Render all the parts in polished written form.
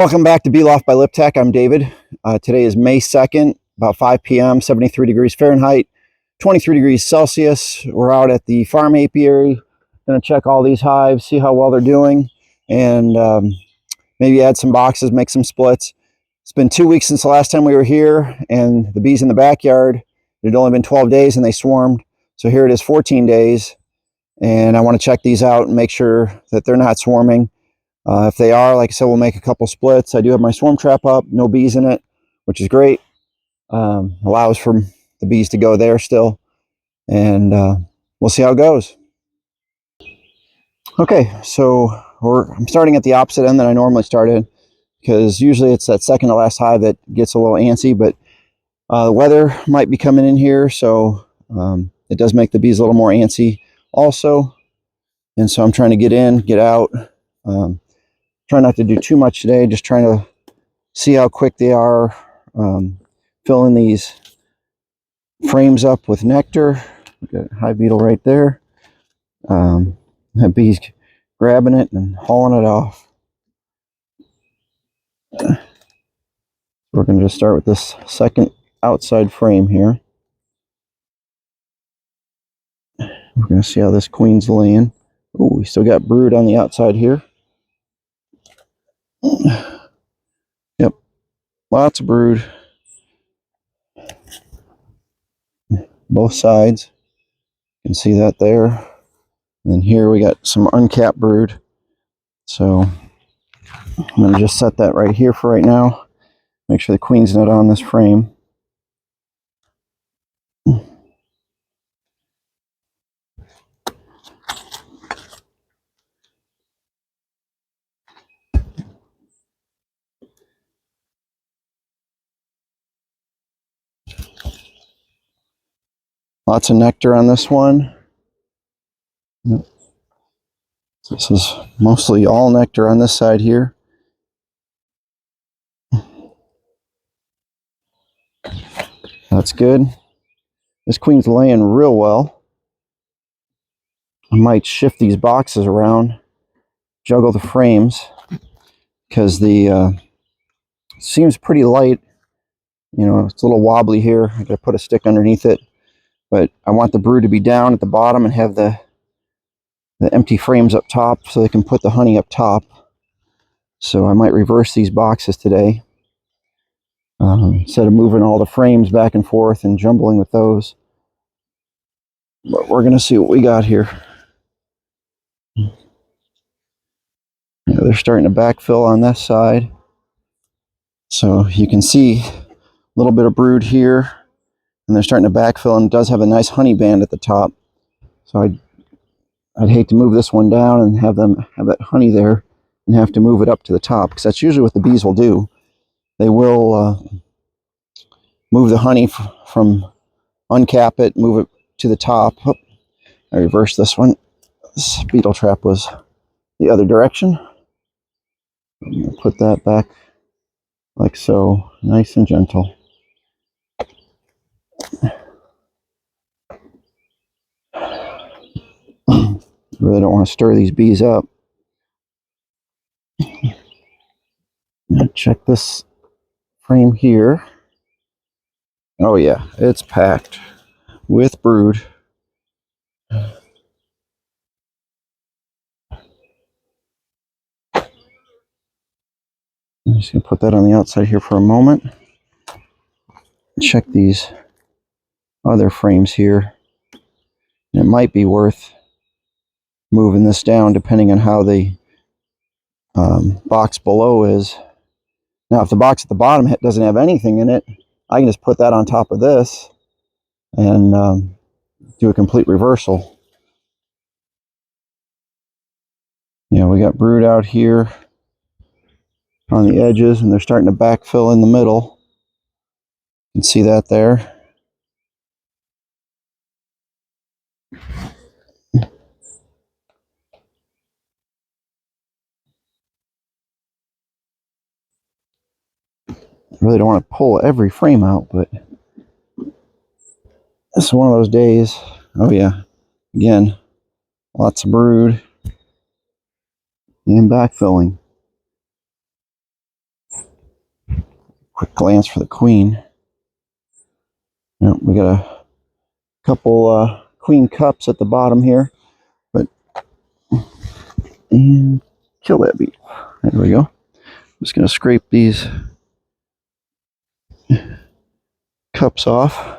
Welcome back to Bee Loft by Lip Tech. I'm David. Today is May 2nd, about 5 p.m., 73 degrees Fahrenheit, 23 degrees Celsius. We're out at the farm apiary. Going to check all these hives, see how well they're doing, and maybe add some boxes, make some splits. It's been 2 weeks since the last time we were here, and the bees in the backyard, it had only been 12 days and they swarmed. So here it is 14 days, and I want to check these out and make sure that they're not swarming. If they are, like I said, we'll make a couple splits. I do have my swarm trap up, no bees in it, which is great. Allows for the bees to go there still, and we'll see how it goes. Okay, so I'm starting at the opposite end that I normally started, because usually it's that second to last hive that gets a little antsy, but the weather might be coming in here, so it does make the bees a little more antsy also. And so I'm trying to get in, get out. Try not to do too much today, just trying to see how quick they are, filling these frames up with nectar. Got a hive beetle right there. That bee's grabbing it and hauling it off. We're going to just start with this second outside frame here. We're going to see how this queen's laying. Oh, we still got brood on the outside here. Yep, lots of brood. Both sides. You can see that there. And then here we got some uncapped brood. So I'm going to just set that right here for right now. Make sure the queen's not on this frame. Lots of nectar on this one. Yep. This is mostly all nectar on this side here. That's good. This queen's laying real well. I might shift these boxes around, juggle the frames, because the seems pretty light. You know, it's a little wobbly here. I gotta put a stick underneath it, but I want the brood to be down at the bottom and have the empty frames up top so they can put the honey up top. So I might reverse these boxes today, instead of moving all the frames back and forth and jumbling with those. But we're gonna see what we got here. Yeah, they're starting to backfill on this side. So you can see a little bit of brood here, and they're starting to backfill, and it does have a nice honey band at the top. So I'd hate to move this one down and have them have that honey there and have to move it up to the top, because that's usually what the bees will do. They will move the honey from uncap it, move it to the top. Oh, I reversed this one. This beetle trap was the other direction. I'm going to put that back like so, nice and gentle. Really don't want to stir these bees up. Check this frame here. Oh yeah, it's packed with brood. I'm just going to put that on the outside here for a moment. Check these other frames here. It might be worth moving this down depending on how the box below is. Now, if the box at the bottom doesn't have anything in it, I can just put that on top of this and do a complete reversal. Yeah, we got brood out here on the edges, and they're starting to backfill in the middle. You can see that there. I really don't want to pull every frame out, but this is one of those days. Oh yeah, again, lots of brood and backfilling. quick glance for the queen. Yep, we got a couple queen cups at the bottom here, and kill that beetle. There we go. I'm just going to scrape these cups off.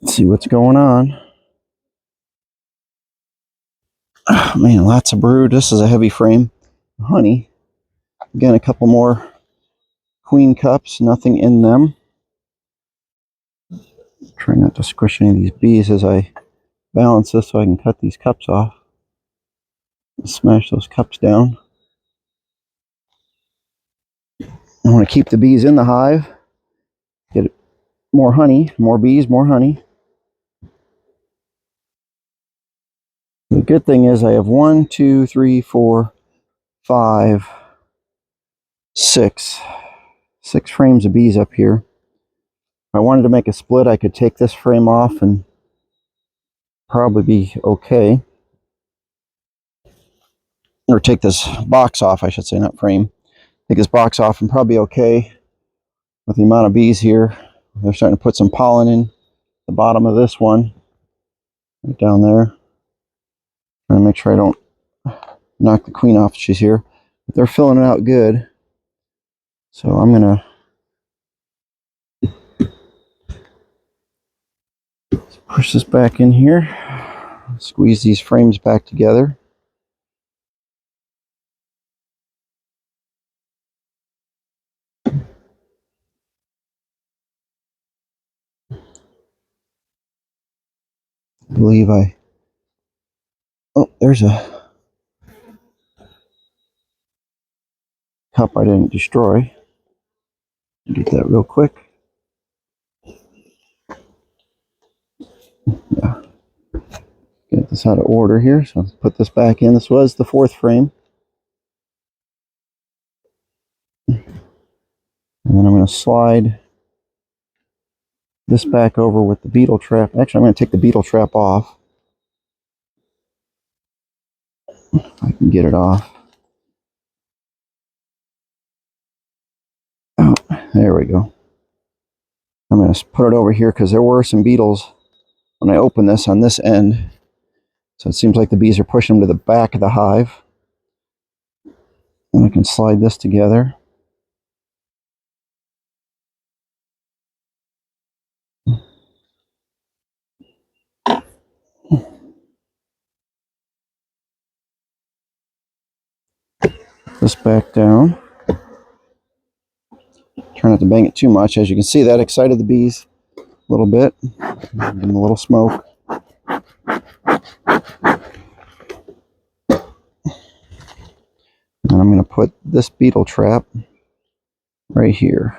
Let's see what's going on. Oh, man, lots of brood. This is a heavy frame. Honey. Again, a couple more queen cups, nothing in them. Try not to squish any of these bees as I balance this so I can cut these cups off. Smash those cups down. I want to keep the bees in the hive. Get more honey, more bees, more honey. The good thing is I have 1, 2, 3, 4, 5, 6 frames of bees up here. If I wanted to make a split, I could take this frame off and probably be okay. Or take this box off, I should say, not frame. Take this box off and probably be okay with the amount of bees here. They're starting to put some pollen in the bottom of this one, right down there. Trying to make sure I don't knock the queen off if she's here. But they're filling it out good. So I'm going to push this back in here. Squeeze these frames back together. I believe oh, there's a cup I didn't destroy. Get that real quick. Yeah. Get this out of order here. So I'll put this back in. This was the 4th frame. And then I'm going to slide this back over with the beetle trap. Actually, I'm going to take the beetle trap off. If I can get it off. Oh, there we go. I'm going to put it over here because there were some beetles when I opened this on this end. So it seems like the bees are pushing them to the back of the hive. And I can slide this together. This back down. Try not to bang it too much. As you can see, that excited the bees a little bit. Give them a little smoke. And I'm going to put this beetle trap right here.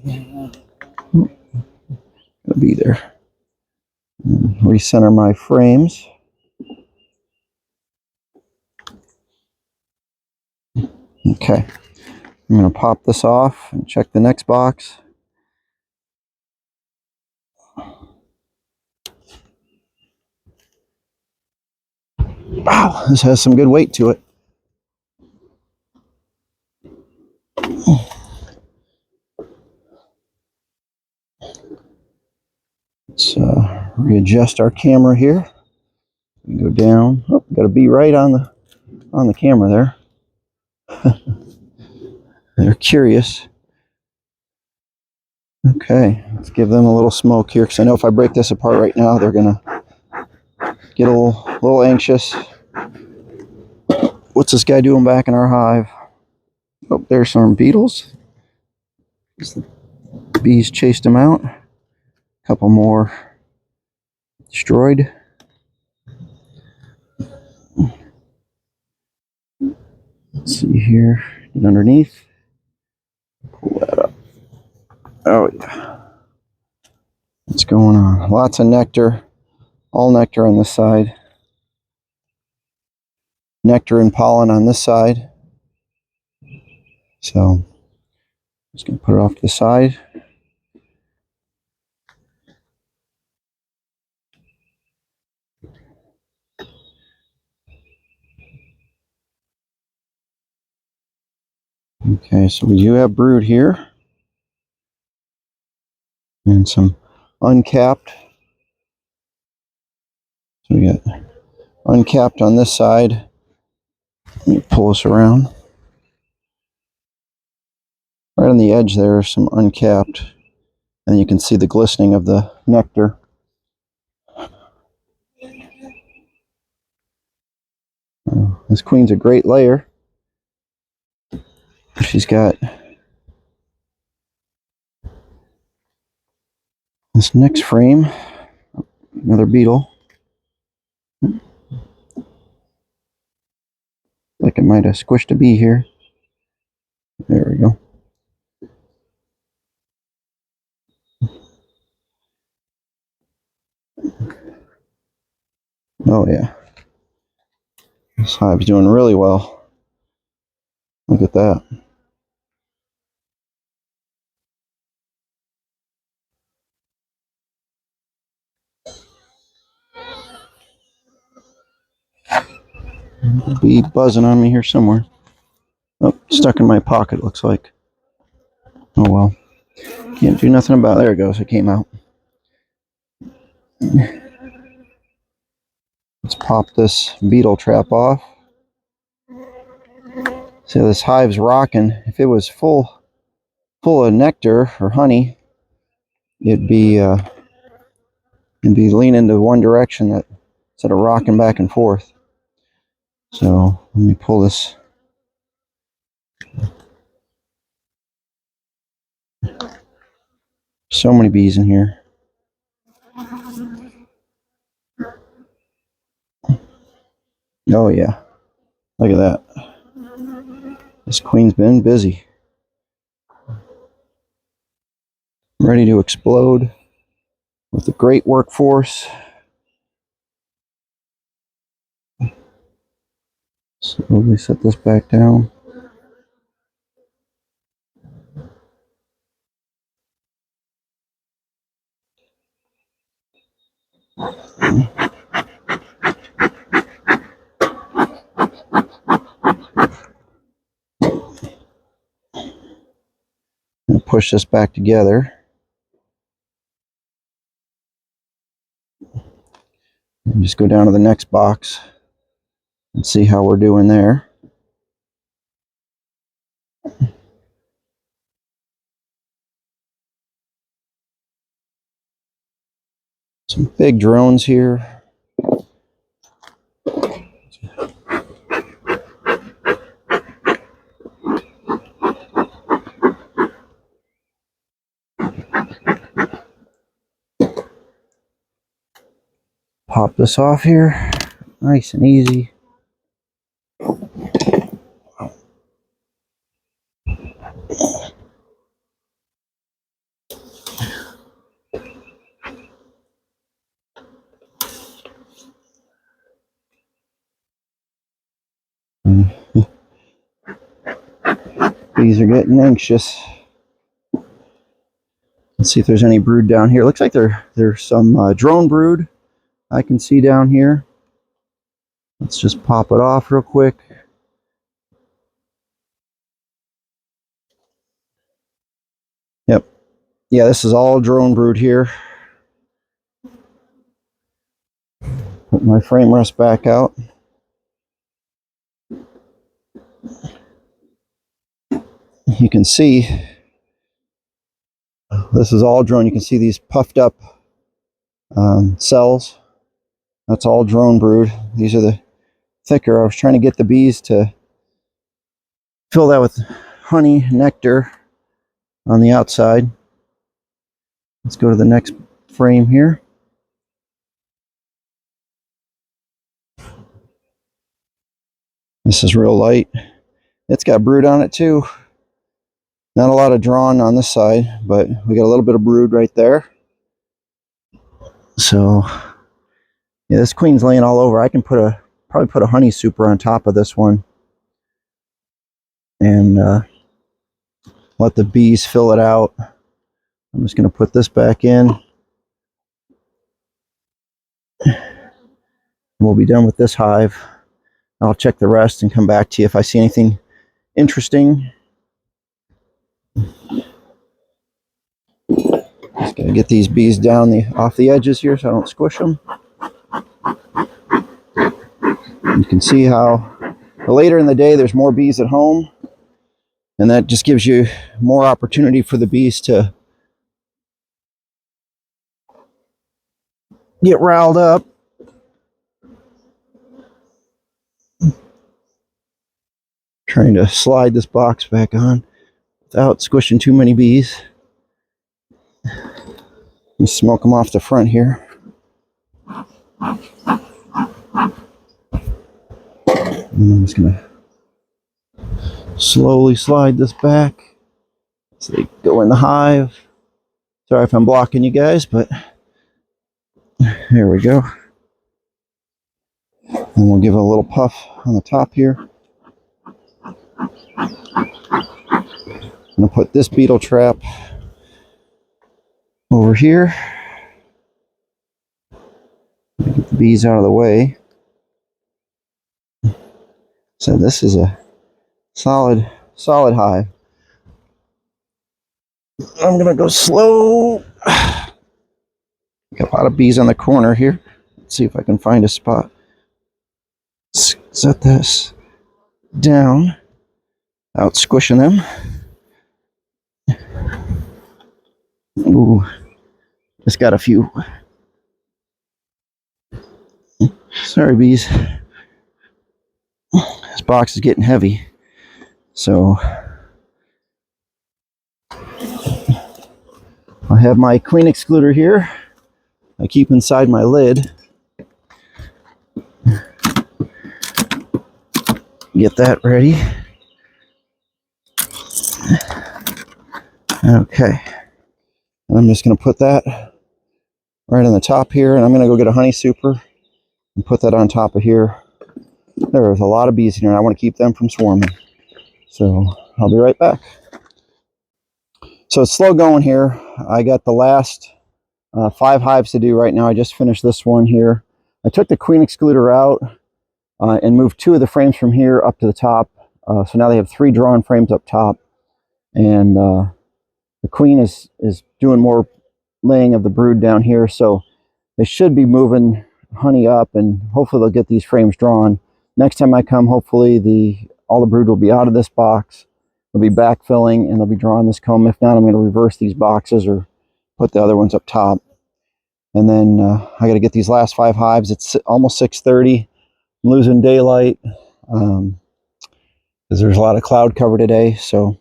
Gonna be there. And recenter my frames. Okay. I'm going to pop this off and check the next box. Wow, this has some good weight to it. Let's readjust our camera here. We go down. Oh, got to be right on the camera there. They're curious. Okay, let's give them a little smoke here, because I know if I break this apart right now, they're gonna get a little anxious. What's this guy doing back in our hive? Oh, there's some beetles. The bees chased him out. A couple more destroyed. Let's see here. Get underneath. Pull that up. Oh yeah. What's going on? Lots of nectar. All nectar on this side. Nectar and pollen on this side. So I'm just going to put it off to the side. Okay, so we do have brood here. And some uncapped. So we got uncapped on this side. Let me pull this around. Right on the edge there is some uncapped. And you can see the glistening of the nectar. This queen's a great layer. She's got this next frame, another beetle. Like it might have squished a bee here. There we go. Oh yeah. This hive's doing really well. Look at that. Bee buzzing on me here somewhere. Oh, stuck in my pocket, looks like. Oh well. Can't do nothing about it. There it goes. It came out. Let's pop this beetle trap off. See, this hive's rocking. If it was full of nectar or honey, it'd be leaning to one direction that instead of rocking back and forth. So let me pull this. So many bees in here. Oh yeah, look at that. This queen's been busy. Ready to explode with a great workforce. Slowly set this back down. And push this back together. And just go down to the next box and see how we're doing there. Some big drones here. Pop this off here. Nice and easy. Bees are getting anxious. Let's see if there's any brood down here. Looks like there's some drone brood I can see down here. Let's just pop it off real quick. Yep. Yeah, this is all drone brood here. Put my frame rest back out. You can see this is all drone. You can see these puffed up cells. That's all drone brood. These are the thicker. I was trying to get the bees to fill that with honey, nectar on the outside. Let's go to the next frame here. This is real light. It's got brood on it too. Not a lot of drawn on this side, but we got a little bit of brood right there. So yeah, this queen's laying all over. I can probably put a honey super on top of this one and let the bees fill it out. I'm just going to put this back in. We'll be done with this hive. I'll check the rest and come back to you if I see anything interesting. Just got to get these bees down off the edges here so I don't squish them. You can see how later in the day there's more bees at home, and that just gives you more opportunity for the bees to get riled up. Trying to slide this box back on without squishing too many bees. You smoke them off the front here. And I'm just going to slowly slide this back so they go in the hive. Sorry if I'm blocking you guys, but there we go. And we'll give it a little puff on the top here. I'm going to put this beetle trap over here. Get the bees out of the way. So this is a solid hive. I'm going to go slow. Got a lot of bees on the corner here. Let's see if I can find a spot. Set this down without squishing them. Ooh, just got a few. Sorry, bees. This box is getting heavy. So I have my queen excluder here. I keep inside my lid. Get that ready. Okay. I'm just going to put that right on the top here, and I'm going to go get a honey super and put that on top of here. There's a lot of bees in here, and I want to keep them from swarming. So I'll be right back. So it's slow going here. I got the last 5 hives to do right now. I just finished this one here. I took the queen excluder out and moved 2 of the frames from here up to the top. So now they have 3 drawn frames up top, and the queen is doing more laying of the brood down here, so they should be moving honey up, and hopefully they'll get these frames drawn. Next time I come, hopefully all the brood will be out of this box. They'll be backfilling and they'll be drawing this comb. If not, I'm going to reverse these boxes or put the other ones up top. And then I got to get these last 5 hives. It's almost 6:30. I'm losing daylight because there's a lot of cloud cover today, so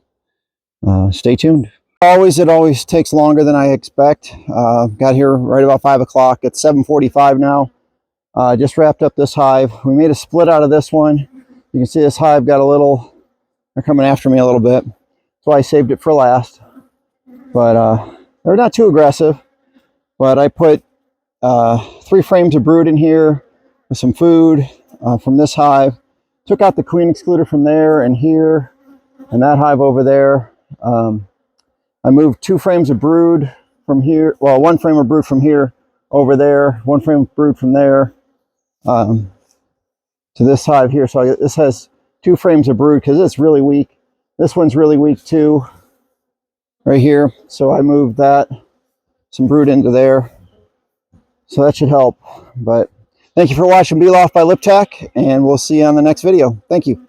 stay tuned. It always takes longer than I expect. Got here right about 5 o'clock. It's 7:45 now. Just wrapped up this hive. We made a split out of this one. You can see this hive got a little, they're coming after me a little bit. So I saved it for last. But they're not too aggressive. But I put 3 frames of brood in here with some food from this hive. Took out the queen excluder from there and here and that hive over there. I moved 2 frames of brood from here. Well, 1 frame of brood from here over there. 1 frame of brood from there to this hive here. So this has 2 frames of brood because it's really weak. This one's really weak too, right here. So I moved some brood into there. So that should help. But thank you for watching Bee Loft by Liptac, and we'll see you on the next video. Thank you.